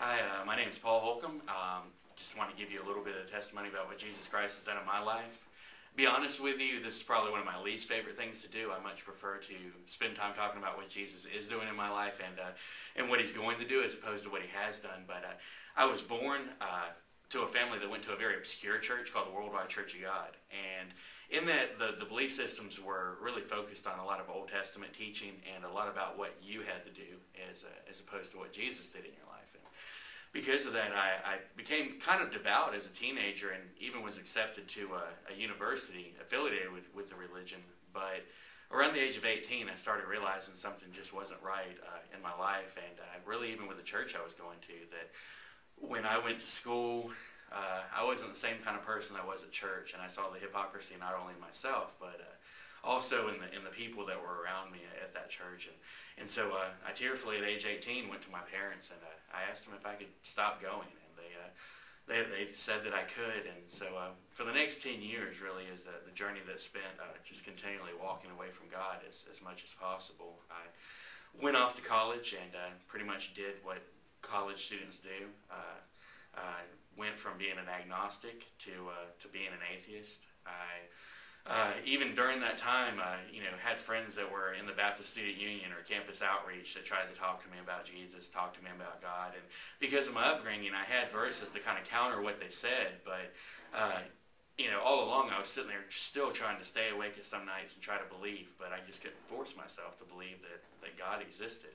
Hi, my name is Paul Holcombe. Just want to give you a little bit of testimony about what Jesus Christ has done in my life. Be honest with you, this is probably one of my least favorite things to do. I much prefer to spend time talking about what Jesus is doing in my life and what he's going to do as opposed to what he has done. But I was born to a family that went to a very obscure church called the Worldwide Church of God. And in that, the belief systems were really focused on a lot of Old Testament teaching and a lot about what you had to do as opposed to what Jesus did in your life. And because of that, I became kind of devout as a teenager and even was accepted to a university affiliated with the religion. But around the age of 18, I started realizing something just wasn't right in my life, and really even with the church I was going to, that when I went to school, I wasn't the same kind of person I was at church, and I saw the hypocrisy not only in myself, but also in the people that were around me at that church. And so I tearfully at age 18 went to my parents, and I asked them if I could stop going, and they said that I could. And so for the next 10 years really is the journey that's spent just continually walking away from God as much as possible. I went off to college and pretty much did what college students do. Went from being an agnostic to being an atheist. Even during that time, had friends that were in the Baptist Student Union or Campus Outreach that tried to talk to me about Jesus, talk to me about God. And because of my upbringing, I had verses to kind of counter what they said. But, all along I was sitting there still trying to stay awake at some nights and try to believe. But I just couldn't force myself to believe that God existed.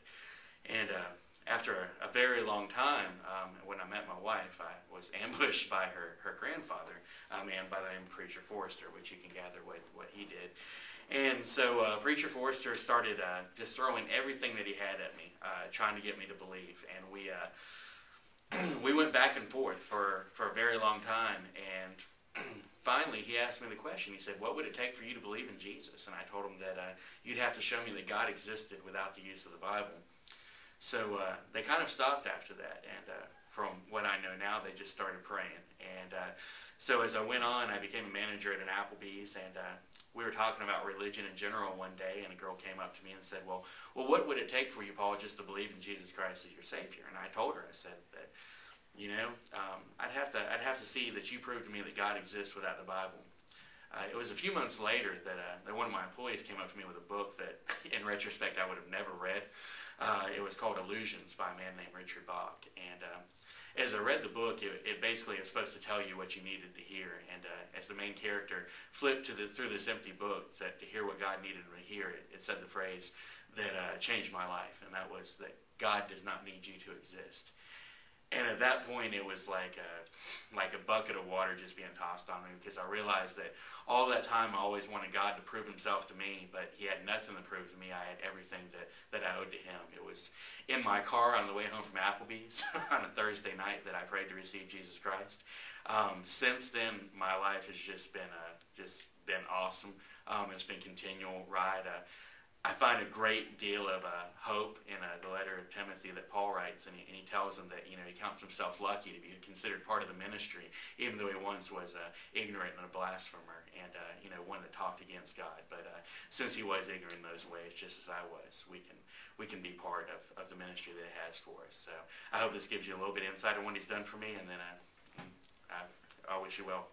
And after a very long time, when I met my wife, I was ambushed by her grandfather, a man by the name of Preacher Forrester, which you can gather what he did. And so Preacher Forrester started just throwing everything that he had at me, trying to get me to believe. And we went back and forth for a very long time. And finally, he asked me the question. He said, "What would it take for you to believe in Jesus?" And I told him that you'd have to show me that God existed without the use of the Bible. So they kind of stopped after that, and from what I know now, they just started praying. And so as I went on, I became a manager at an Applebee's, and we were talking about religion in general one day, and a girl came up to me and said, well, what would it take for you, Paul, just to believe in Jesus Christ as your Savior? And I told her, I said that, I'd have to see that you prove to me that God exists without the Bible. It was a few months later that one of my employees came up to me with a book that, in retrospect, I would have never read. It was called Illusions by a man named Richard Bach. And as I read the book, it basically is supposed to tell you what you needed to hear. And as the main character flipped through this empty book, that to hear what God needed to hear, it said the phrase that changed my life, and that was that God does not need you to exist. And at that point, it was like a bucket of water just being tossed on me, because I realized that all that time I always wanted God to prove himself to me, but he had nothing to prove to me. I had everything that I owed to him. It was in my car on the way home from Applebee's on a Thursday night that I prayed to receive Jesus Christ. Since then, my life has just been awesome. It's been a continual ride. I find a great deal of hope in the letter of Timothy that Paul writes, and he tells him that he counts himself lucky to be considered part of the ministry, even though he once was ignorant and a blasphemer, and one that talked against God. But since he was ignorant in those ways, just as I was, we can be part of the ministry that he has for us. So I hope this gives you a little bit of insight on what he's done for me, and then I wish you well.